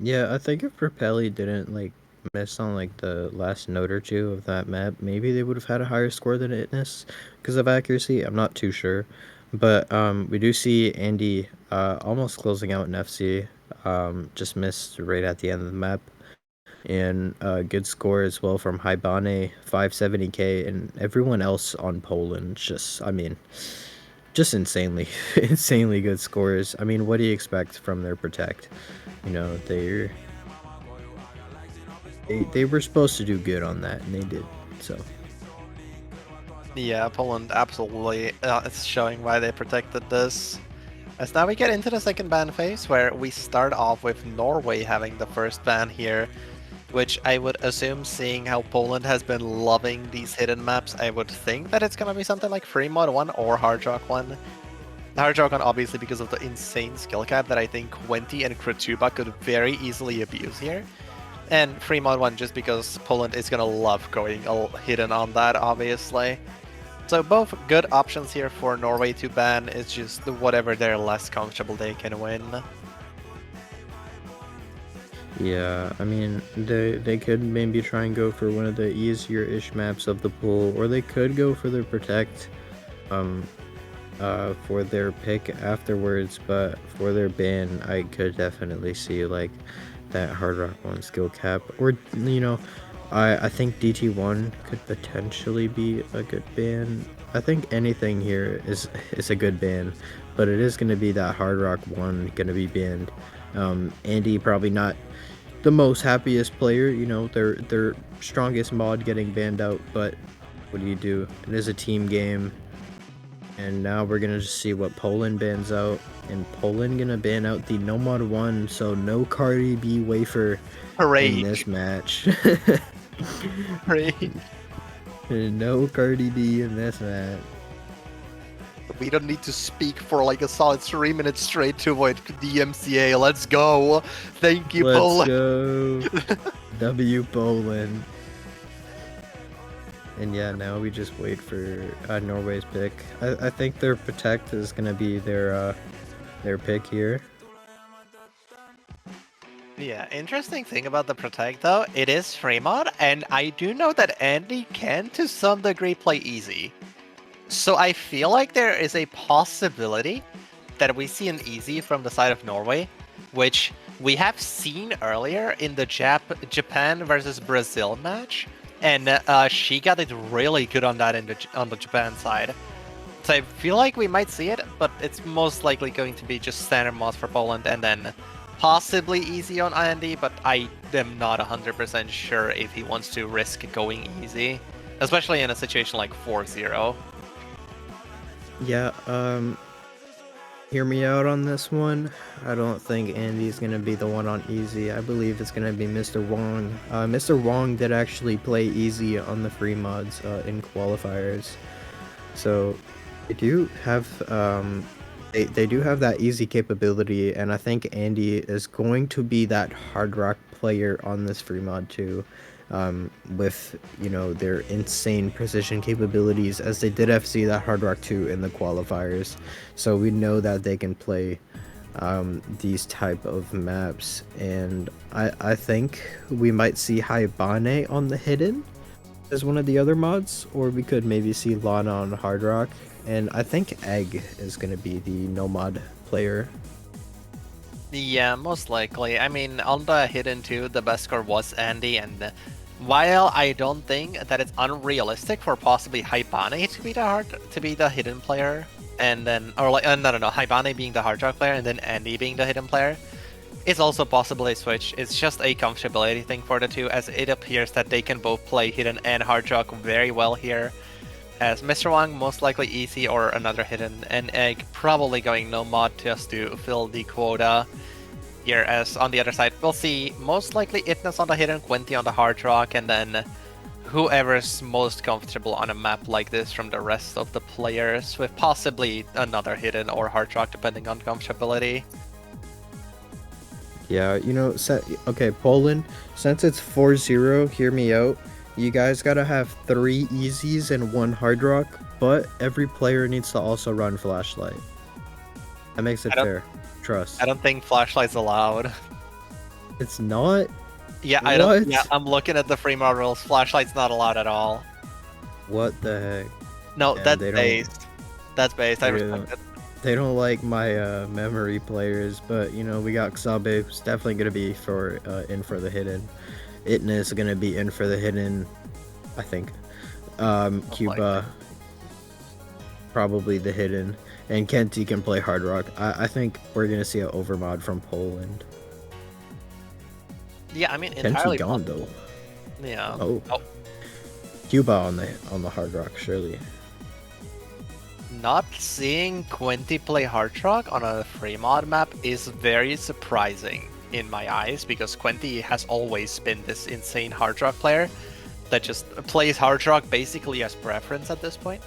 Yeah, I think if Propelli didn't like miss on like the last note or two of that map, maybe they would have had a higher score than Itness because of accuracy. I'm not too sure, but we do see Andy almost closing out an FC, just missed right at the end of the map, and good score as well from Haibane, 570k, and everyone else on Poland. Just, I mean, just insanely, insanely good scores. I mean, what do you expect from their Protect? You know, they were supposed to do good on that, and they did. So yeah, Poland absolutely it's showing why they protected this. As now we get into the second ban phase, where we start off with Norway having the first ban here, which I would assume, seeing how Poland has been loving these hidden maps, I would think that it's gonna be something like Free Mod 1 or Hard Rock 1. Hard Rock 1 obviously because of the insane skill cap that I think Quenti and Kratuba could very easily abuse here. And Free Mod 1 just because Poland is gonna love going all hidden on that, obviously. So both good options here for Norway to ban. It's just whatever they're less comfortable they can win. yeah, I mean, they could maybe try and go for one of the easier-ish maps of the pool, or they could go for their Protect for their pick afterwards, but for their ban, I could definitely see like that Hard Rock 1 skill cap, or you know, I think DT1 could potentially be a good ban. I think anything here is a good ban, but it is going to be that Hard Rock 1 going to be banned. Andy probably not the most happiest player, you know, their strongest mod getting banned out, but what do you do? It is a team game. And now we're gonna just see what Poland bans out, and Poland gonna ban out the No Mod 1, so no Cardi B wafer in this match. No Cardi B in this match. We don't need to speak for like a solid 3 minutes straight to avoid DMCA. Let's go. Thank you, Poland. Let's go. W Poland. And yeah, now we just wait for Norway's pick. I think their protect is gonna be their pick here. Yeah, interesting thing about the Protect though, it is free mod, and I do know that Andy can to some degree play easy. So I feel like there is a possibility that we see an easy from the side of Norway, which we have seen earlier in the Japan versus Brazil match, and she got it really good on that on the Japan side. So I feel like we might see it, but it's most likely going to be just standard mod for Poland, and then possibly easy on Andy, but I am not 100% sure if he wants to risk going easy, especially in a situation like 4-0. Yeah, hear me out on this one. I don't think Andy's gonna be the one on easy. I believe it's gonna be Mr. Wong. Mr. Wong did actually play easy on the free mods in qualifiers, so they do have they do have that easy capability, and I think Andy is going to be that hard rock player on this free mod too. With their insane precision capabilities, as they did FC that Hard Rock 2 in the qualifiers, so we know that they can play these type of maps, and I think we might see Haibane on the hidden as one of the other mods, or we could maybe see Lana on Hard Rock, and I think Egg is going to be the no mod player. Yeah, most likely. I mean, on the hidden too, the best score was Andy, and while I don't think that it's unrealistic for possibly Haibane to be the hidden player, and then no, Haibane being the hard rock player and then Andy being the hidden player, it's also possible a switch. It's just a comfortability thing for the two, as it appears that they can both play hidden and hard rock very well here. As Mr. Wang most likely easy or another hidden, and Egg probably going no mod just to fill the quota. Here, as on the other side, we'll see most likely Itness on the hidden, Quinty on the hard rock, and then whoever's most comfortable on a map like this from the rest of the players, with possibly another hidden or hard rock depending on comfortability. Yeah, okay, Poland, since it's 4-0, hear me out. You guys gotta have 3 easies and 1 hard rock, but every player needs to also run flashlight. That makes it fair. Trust. I don't think flashlight's allowed. It's not? Yeah, I don't. Yeah, I'm looking at the free mod rules. Flashlight's not allowed at all. What the heck? No, that's based. That's based. I respect it. They don't like my memory players, but we got Xabe, who's definitely gonna be in for the hidden. Itna is gonna be in for the hidden, I think. Cuba, probably the hidden, and Kenty can play hard rock. I think we're gonna see an overmod from Poland. Yeah, I mean Kenty gone though. Yeah. Oh. Cuba on the hard rock, surely. Not seeing Quinty play hard rock on a free mod map is very surprising in my eyes, because Quinty has always been this insane hard rock player that just plays hard rock basically as preference at this point.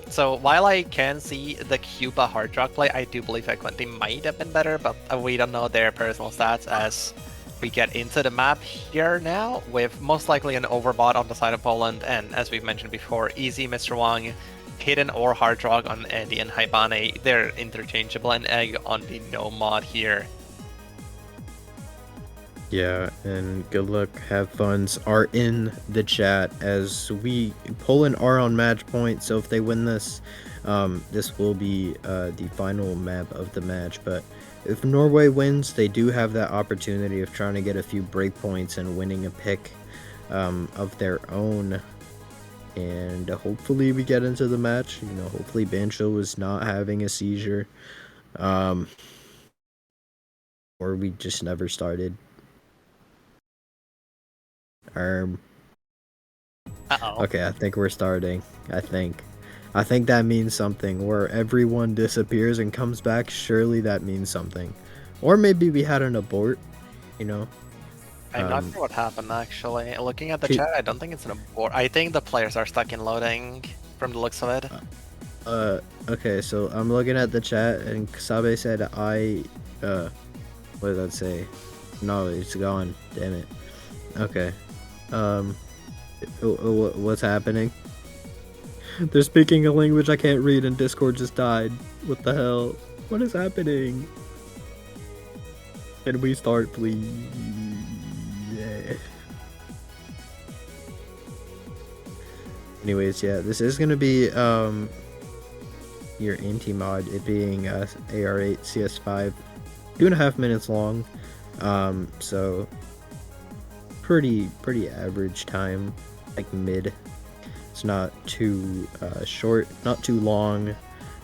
So while I can see the Cuba hard rock play, I do believe that Quinty might have been better, but we don't know their personal stats as we get into the map here now, with most likely an overbot on the side of Poland, and as we've mentioned before, easy Mr. Wang, hidden or hard rock on Andy and Haibane. They're interchangeable, and Egg on the no mod here. Yeah, and good luck, have funs are in the chat, as Poland are on match point, so if they win this, this will be the final map of the match. But if Norway wins, they do have that opportunity of trying to get a few breakpoints and winning a pick of their own. And hopefully we get into the match. Hopefully Bancho is not having a seizure, or we just never started. Uh-oh. Okay, I think we're starting. I think that means something. Where everyone disappears and comes back, surely that means something. Or maybe we had an abort, I'm not sure what happened, actually. Looking at the chat, I don't think it's an abort. I think the players are stuck in loading, from the looks of it. Okay, so I'm looking at the chat, and Sabe said what did that say? No, it's gone. Damn it. Okay. What's happening? They're speaking a language I can't read and Discord just died. What the hell? What is happening? Can we start, please? Yeah. Anyways, yeah, this is gonna be your anti-mod, it being AR8 CS5, 2.5 minutes long. So pretty average time, like mid. It's not too short, not too long.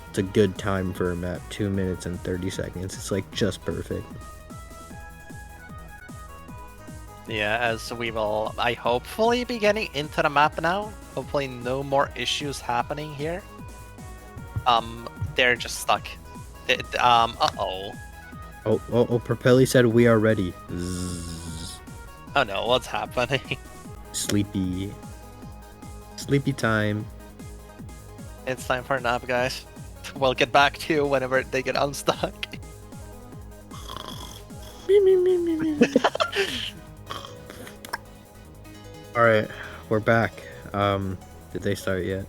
It's a good time for a map, 2 minutes and 30 seconds. It's like just perfect. Yeah, as we will, I hopefully be getting into the map now. Hopefully no more issues happening here. They're just stuck. Uh-oh. Oh, Propelli said we are ready. Zzz. Oh no, what's happening? Sleepy time. It's time for a nap, guys. We'll get back to you whenever they get unstuck. Alright, we're back. Did they start yet?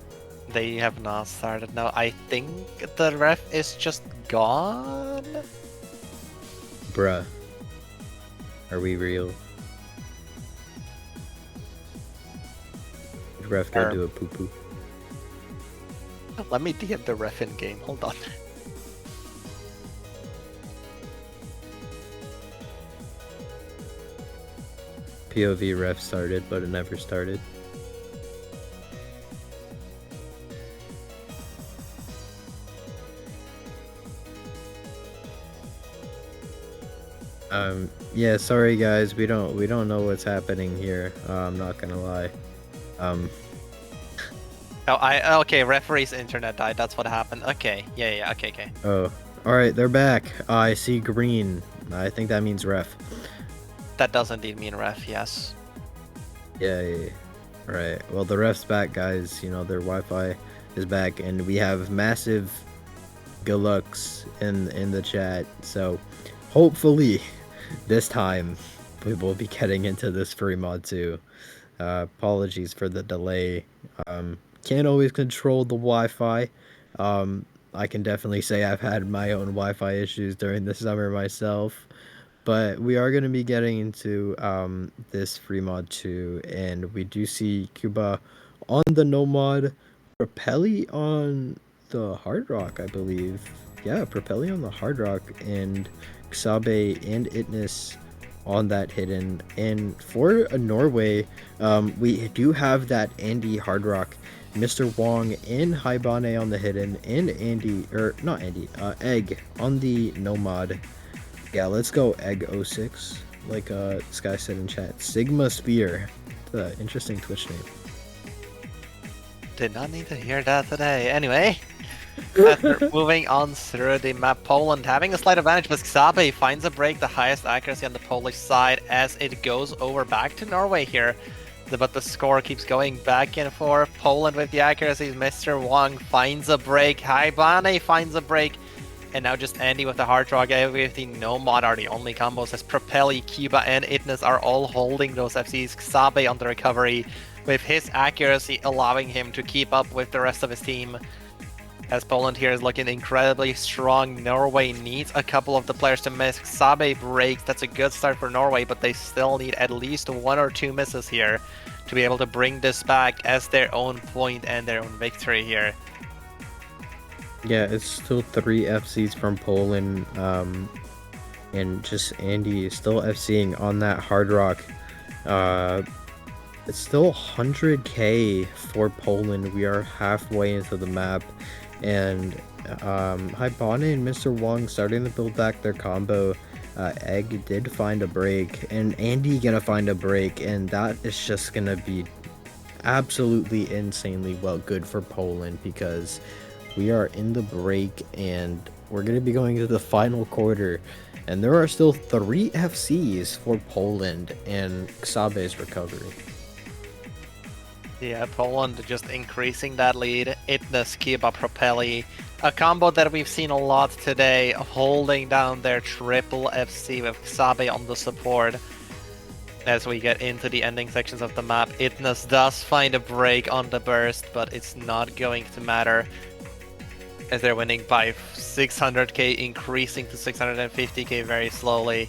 They have not started now. I think the ref is just gone. Bruh. Are we real? Did ref go do a poo-poo? Let me DM the ref in game. Hold on. POV ref started, but it never started. Yeah, sorry guys, we don't know what's happening here. I'm not gonna lie. Oh, okay, referee's internet died, that's what happened. Okay, yeah, okay. Oh, alright, they're back. I see green. I think that means ref. That does indeed mean ref, yes. Yeah. Alright, well the ref's back, guys. You know, their Wi-Fi is back, and we have massive Galux in the chat, so hopefully this time we will be getting into this free mod too. Apologies for the delay. Can't always control the Wi-Fi. I can definitely say I've had my own Wi-Fi issues during the summer myself, but we are going to be getting into this free mod too, and we do see Cuba on the no mod, Propelli on the hard rock, I believe. Yeah, Propelli on the hard rock, and Xabe and Itness on that hidden. And for a Norway, we do have that Andy hard rock, Mr. Wong and Haibane on the hidden, and Egg on the no mod. Yeah, let's go Egg 06, like this guy said in chat. Sigma Spear, interesting Twitch name. Did not need to hear that today. Anyway, after moving on through the map, Poland having a slight advantage, but Xabe finds a break, the highest accuracy on the Polish side as it goes over back to Norway here. But the score keeps going back and forth. Poland with the accuracies, Mr. Wong finds a break, Haibane finds a break, and now just Andy with the hard rock with the no mod are the only combos as Propelli, Cuba, and Itness are all holding those FCs. Xabe on the recovery with his accuracy allowing him to keep up with the rest of his team. As Poland here is looking incredibly strong, Norway needs a couple of the players to miss. Xabe breaks, that's a good start for Norway, but they still need at least 1 or 2 misses here to be able to bring this back as their own point and their own victory here. Yeah, it's still 3 FCs from Poland, and just Andy is still FCing on that hard rock. It's still 100k for Poland. We are halfway into the map, and Haibane and Mr. Wong starting to build back their combo. Egg did find a break, and Andy gonna find a break, and that is just gonna be absolutely insanely good for Poland, because we are in the break and we're gonna be going to the final quarter, and there are still 3 FCs for Poland and Xabe's recovery. Yeah, Poland just increasing that lead. Itness, Cuba, Propelli, a combo that we've seen a lot today, holding down their triple FC with Xabe on the support. as we get into the ending sections of the map. Itnus does find a break on the burst, but it's not going to matter as they're winning by 600k, increasing to 650k very slowly.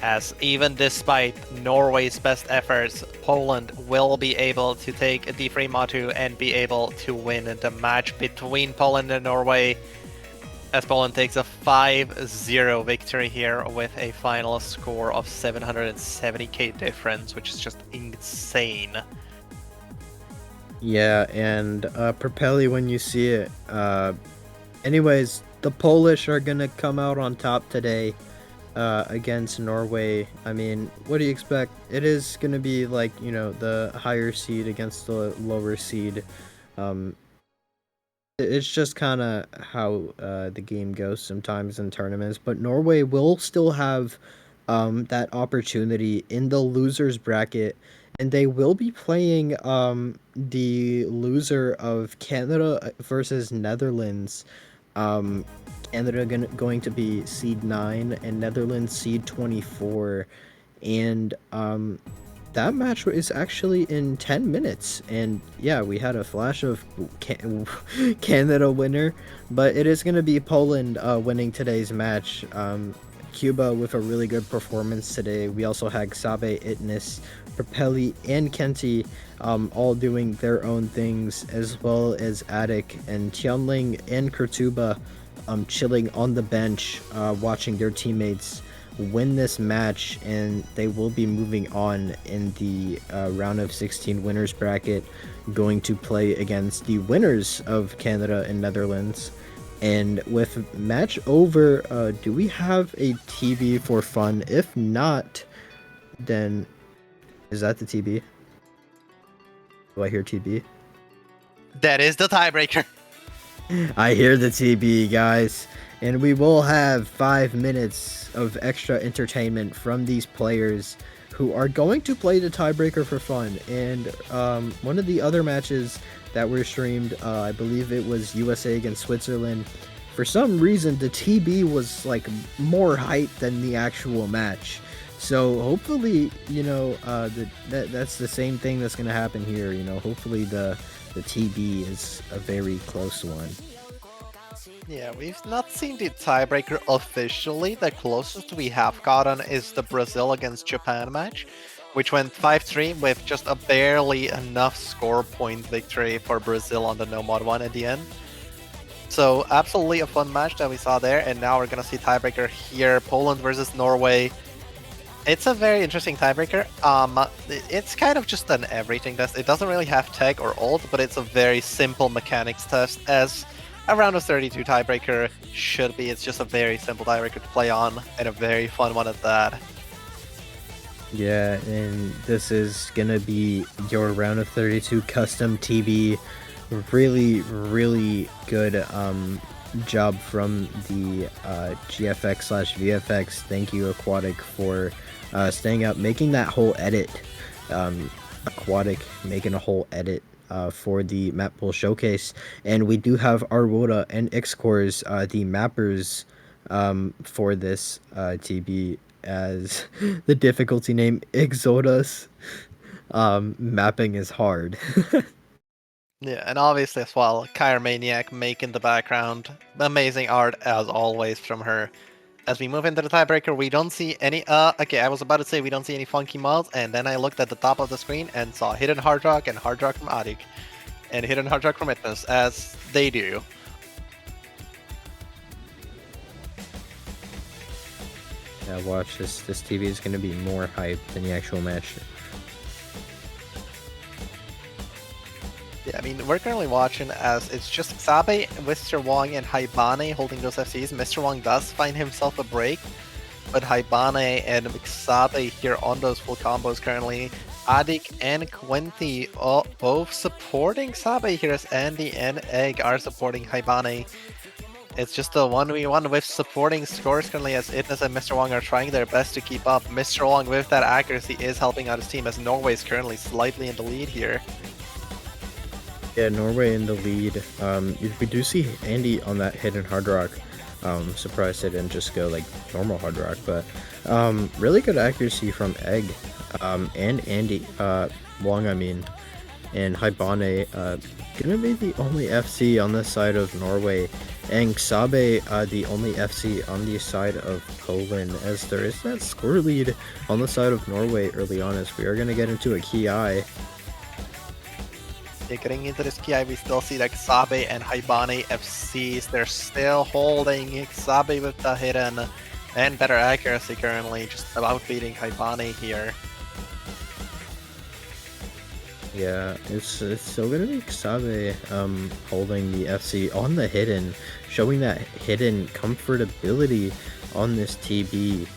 As even despite Norway's best efforts, Poland will be able to take the Frematu and be able to win the match between Poland and Norway, as Poland takes a 5-0 victory here with a final score of 770k difference, which is just insane. Yeah, and Propelli when you see it. Anyways, the Polish are gonna come out on top today against Norway. I mean, what do you expect? It is gonna be like, you know, the higher seed against the lower seed. It's just kind of how the game goes sometimes in tournaments, but Norway will still have that opportunity in the losers bracket, and they will be playing the loser of Canada versus Netherlands. Canada going to be seed 9 and Netherlands seed 24, and that match is actually in 10 minutes, and yeah, we had a flash of Canada winner, but it is going to be Poland winning today's match. Cuba with a really good performance today. We also had Xabe, Itnus, Propelli, and Kenti all doing their own things, as well as Attic and Tianling and Kurtuba chilling on the bench, watching their teammates win this match, and they will be moving on in the round of 16 winners bracket, going to play against the winners of Canada and Netherlands. And with match over, do we have a TB for fun? If not, then is that the TB? Do I hear TB? That is the tiebreaker. I hear the TB, guys. And we will have 5 minutes of extra entertainment from these players who are going to play the tiebreaker for fun. And one of the other matches that were streamed, I believe it was USA against Switzerland. For some reason, the TB was like more hype than the actual match. So hopefully, you know, that's the same thing that's going to happen here. You know, hopefully the TB is a very close one. Yeah, we've not seen the tiebreaker officially. The closest we have gotten is the Brazil against Japan match, which went 5-3 with just a barely enough score point victory for Brazil on the no mod 1 at the end. So absolutely a fun match that we saw there, and now we're gonna see tiebreaker here, Poland versus Norway. It's a very interesting tiebreaker. It's kind of just an everything test. It doesn't really have tech or ult, but it's a very simple mechanics test, as a round of 32 tiebreaker should be. It's just a very simple tiebreaker to play on, and a very fun one at that. Yeah, and this is gonna be your round of 32 custom TB. Really, really good job from the GFX/VFX. Thank you, Aquatic, for staying up, making that whole edit. Aquatic making a whole edit for the map pool showcase, and we do have Arwoda and Xcores, the mappers for this TB, as the difficulty name Exodus. Mapping is hard. Yeah, and obviously as well, Chiromaniac making the background. Amazing art as always from her. As we move into the tiebreaker, we don't see any, okay, I was about to say we don't see any funky mods, and then I looked at the top of the screen and saw Hidden Hard Rock and Hard Rock from Adik, and Hidden Hard Rock from Itnus, as they do. Yeah, watch this. This TV is going to be more hype than the actual match. Yeah, I mean, we're currently watching as it's just Xabe, Mr. Wong, and Haibane holding those FCs. Mr. Wong does find himself a break, but Haibane and Xabe here on those full combos currently. Adik and Quenti both supporting Xabe here, as Andy and Egg are supporting Haibane. It's just a 1v1 with supporting scores currently, as Itnus and Mr. Wong are trying their best to keep up. Mr. Wong with that accuracy is helping out his team, as Norway is currently slightly in the lead here. Yeah, Norway in the lead. We do see Andy on that hidden hard rock. Surprised they didn't just go like normal hard rock, but really good accuracy from Egg. and Andy Wong, I mean, and Haibane gonna be the only FC on this side of Norway, and Xabe the only FC on the side of Poland, as there is that score lead on the side of Norway early on, as we are gonna get into a key eye. Yeah, getting into this KI, we still see like Xabe and Haibane FCs. They're still holding Xabe with the hidden and better accuracy currently, just about beating Haibane here. Yeah, it's still gonna be Xabe holding the FC on the hidden, showing that hidden comfortability on this TB.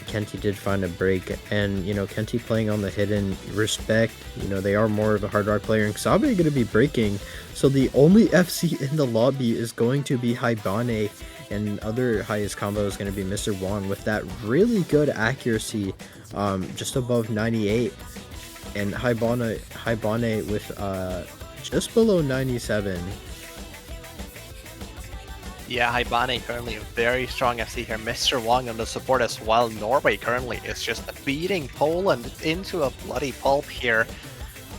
Kenty did find a break, and you know, Kenty playing on the hidden, respect, you know, they are more of a hard rock player, and Xabe gonna be breaking, so the only FC in the lobby is going to be Haibane, and other highest combo is going to be Mr. Wong with that really good accuracy, just above 98, and Haibane with just below 97. Yeah, Haibane currently a very strong FC here. Mr. Wong on the support as well. Norway currently is just beating Poland into a bloody pulp here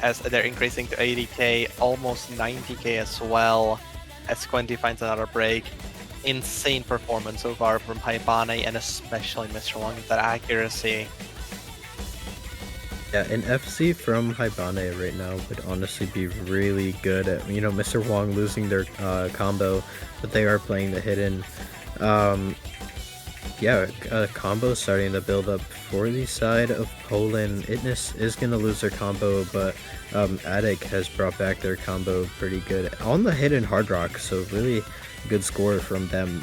as they're increasing to 80k, almost 90k as well, as Quenty finds another break. Insane performance so far from Haibane and especially Mr. Wong with that accuracy. Yeah, an FC from Haibane right now would honestly be really good at, you know, Mr. Wong losing their combo, but they are playing the hidden. Yeah, combo starting to build up for the side of Poland. Itness is going to lose their combo, but Attic has brought back their combo pretty good on the hidden hard rock, so really good score from them,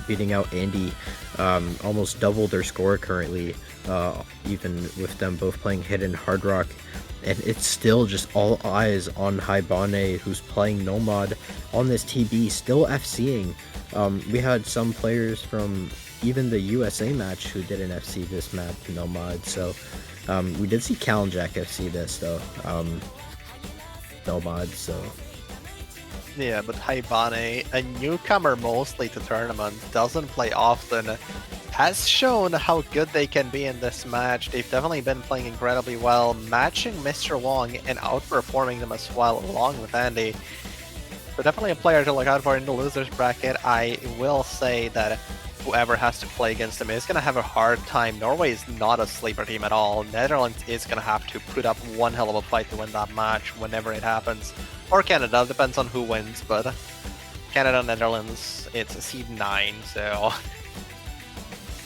beating out Andy, almost double their score currently, even with them both playing hidden hard rock. And it's still just all eyes on Haibane, who's playing Nomad on this TB, still FCing. We had some players from even the USA match who did an FC this map, Nomad. So we did see Jack FC this though, Nomad. So yeah, but Haibane, a newcomer mostly to tournament, doesn't play often, has shown how good they can be in this match. They've definitely been playing incredibly well, matching Mr. Wong and outperforming them as well, along with Andy. So definitely a player to look out for in the losers bracket. I will say that whoever has to play against them is going to have a hard time. Norway is not a sleeper team at all. Netherlands is going to have to put up one hell of a fight to win that match whenever it happens. Or Canada, depends on who wins, but Canada, Netherlands, it's a seed 9, so...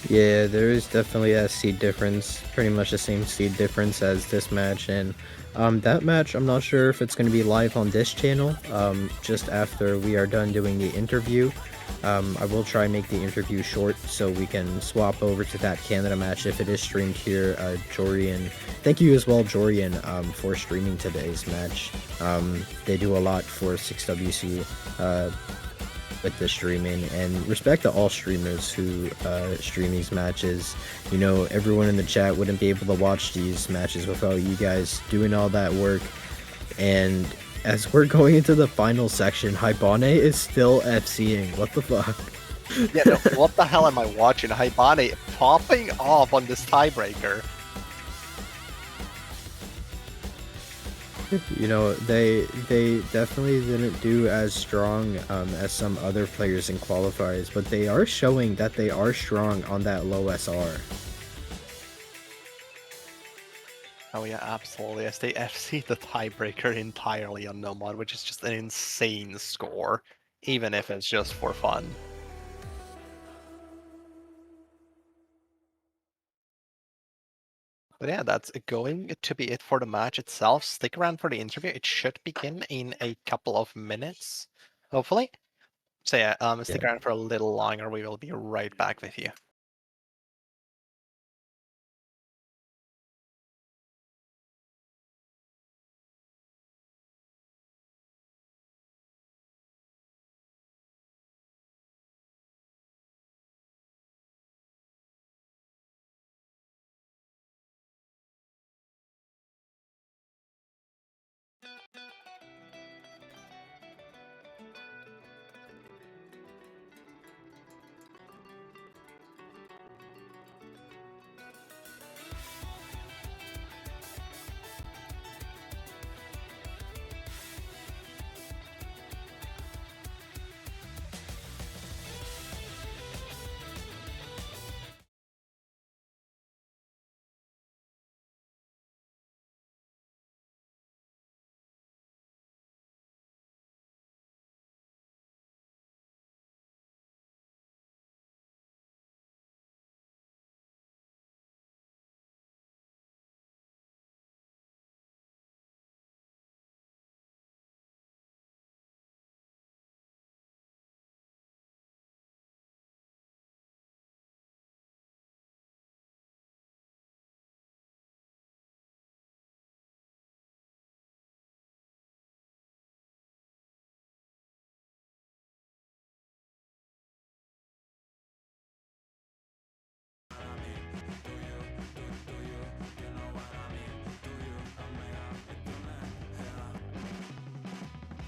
yeah, there is definitely a seed difference, pretty much the same seed difference as this match, and that match, I'm not sure if it's going to be live on this channel, just after we are done doing the interview. I will try and make the interview short so we can swap over to that Canada match if it is streamed here. Jorian, thank you as well, Jorian, for streaming today's match. They do a lot for 6WC with the streaming, and respect to all streamers who stream these matches. You know, everyone in the chat wouldn't be able to watch these matches without you guys doing all that work. And as we're going into the final section, Haibane is still FCing. What the fuck? Yeah, no, what the hell am I watching? Haibane popping off on this tiebreaker. You know, they definitely didn't do as strong as some other players in qualifiers, but they are showing that they are strong on that low SR. Oh yeah, absolutely. As they FC the tiebreaker entirely on Nomad, which is just an insane score, even if it's just for fun. But yeah, that's going to be it for the match itself. Stick around for the interview. It should begin in a couple of minutes, hopefully. So yeah, stick Yeah. around for a little longer. We will be right back with you.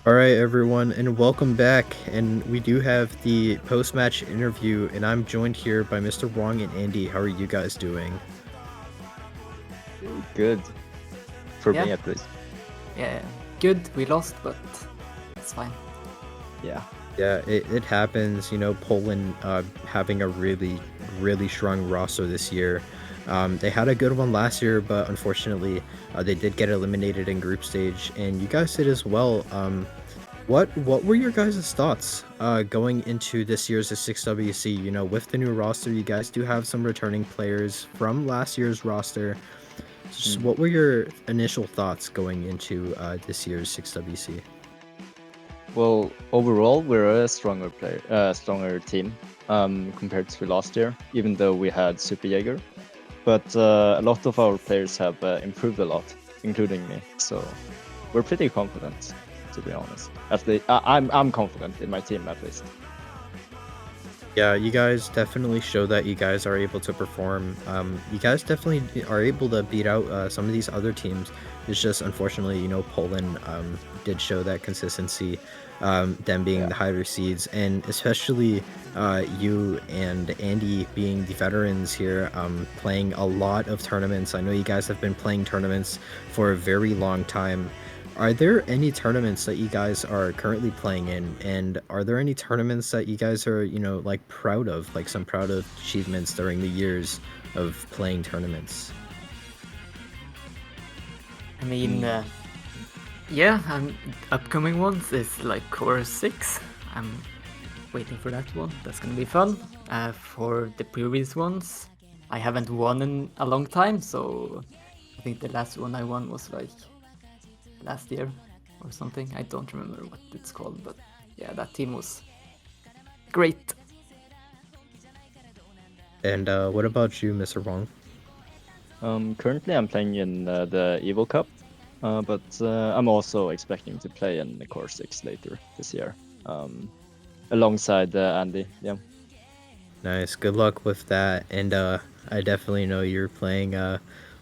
All right, everyone, and welcome back. And we do have the post-match interview, and I'm joined here by Mr. Wong and Andy. How are you guys doing? Good. For Yeah. me, at least. Yeah, good. We lost, but it's fine. Yeah. Yeah, it happens. You know, Poland having a really strong roster this year. They had a good one last year, but unfortunately, they did get eliminated in group stage, and you guys did as well. What were your guys' thoughts going into this year's 6WC? You know, with the new roster, you guys do have some returning players from last year's roster. Just what were your initial thoughts going into this year's 6WC? Well, overall, we're a stronger stronger team compared to last year, even though we had Super Jaeger. But a lot of our players have improved a lot, including me. So we're pretty confident, to be honest. At least I'm confident in my team, at least. Yeah, you guys definitely show that you guys are able to perform. You guys definitely are able to beat out some of these other teams. It's just unfortunately, you know, Poland did show that consistency, them being the higher seeds, and especially you and Andy being the veterans here, playing a lot of tournaments. I know you guys have been playing tournaments for a very long time. Are there any tournaments that you guys are currently playing in, and are there any tournaments that you guys are, you know, like proud of, like some proud of achievements during the years of playing tournaments? I mean, yeah, upcoming ones is like Core 6. I'm waiting for that one. That's gonna be fun. For the previous ones, I haven't won in a long time, so I think the last one I won was like last year or something. I don't remember what it's called, but yeah, that team was great. And what about you, Mr. Wong? Currently, I'm playing in the Evo Cup, but I'm also expecting to play in the Core 6 later this year, alongside Andy. Yeah. Nice. Good luck with that. And I definitely know you're playing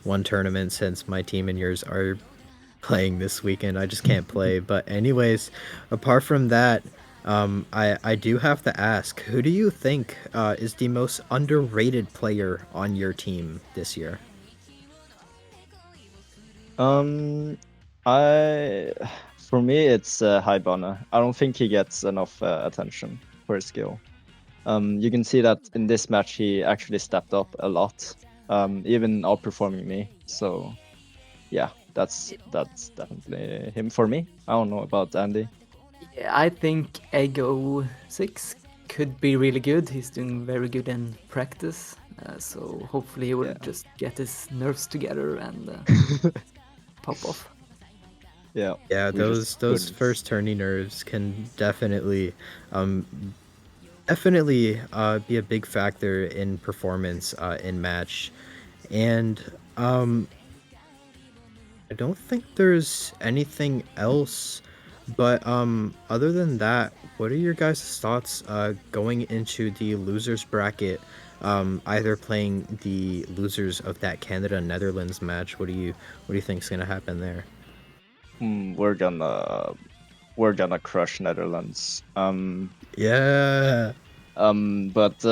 one tournament since my team and yours are playing this weekend. I just can't play. But anyways, apart from that, I do have to ask, who do you think is the most underrated player on your team this year? I for me it's Haibana. I don't think he gets enough attention for his skill. You can see that in this match he actually stepped up a lot, even outperforming me. So yeah, that's definitely him for me. I don't know about Andy. Yeah, I think Ego 6 could be really good. He's doing very good in practice, so hopefully he will just get his nerves together and pop off. Yeah. Yeah, we just those couldn't. first turning nerves can definitely be a big factor in performance in match. And I don't think there's anything else, but other than that, what are your guys' thoughts going into the losers bracket? Either playing the losers of that Canada Netherlands match. What do you think is gonna happen there? We're gonna crush Netherlands. Yeah. But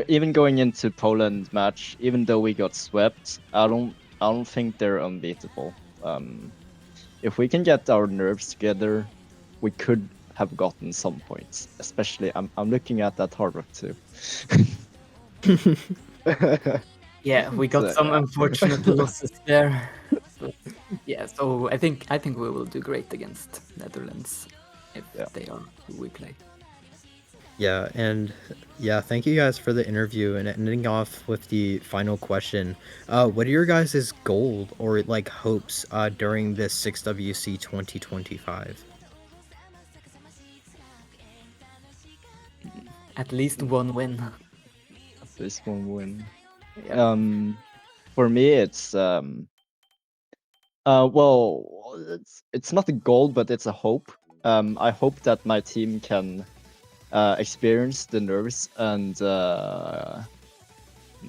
even going into Poland match, even though we got swept, I don't think they're unbeatable. If we can get our nerves together, we could have gotten some points. Especially, I'm looking at that hard rock too. Yeah, we got So, some yeah. unfortunate losses there. But yeah, so I think we will do great against Netherlands if they are who we play. Yeah, and yeah, thank you guys for the interview and ending off with the final question. What are your guys' goal or like hopes during this 6WC 2025? At least one win. At least one win. Yeah. For me, it's well, it's not a goal, but it's a hope. I hope that my team can experience the nerves and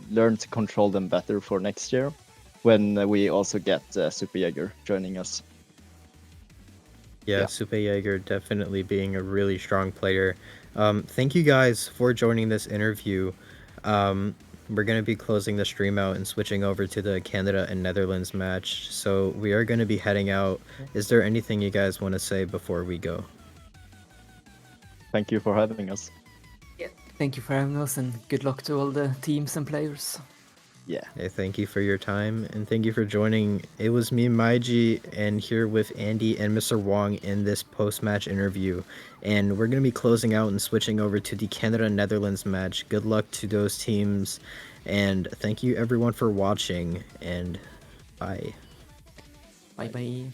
learn to control them better for next year, when we also get Super Jaeger joining us. Yeah, Yeah. Super Jaeger definitely being a really strong player. Thank you guys for joining this interview. We're going to be closing the stream out and switching over to the Canada and Netherlands match. So we are going to be heading out. Is there anything you guys want to say before we go? Thank you for having us. Yeah. Thank you for having us, and good luck to all the teams and players. Yeah. Hey, thank you for your time and thank you for joining. It was me, Maiji, and here with Andy and Mr. Wong in this post-match interview. And we're going to be closing out and switching over to the Canada-Netherlands match. Good luck to those teams. And thank you everyone for watching. And bye. Bye bye.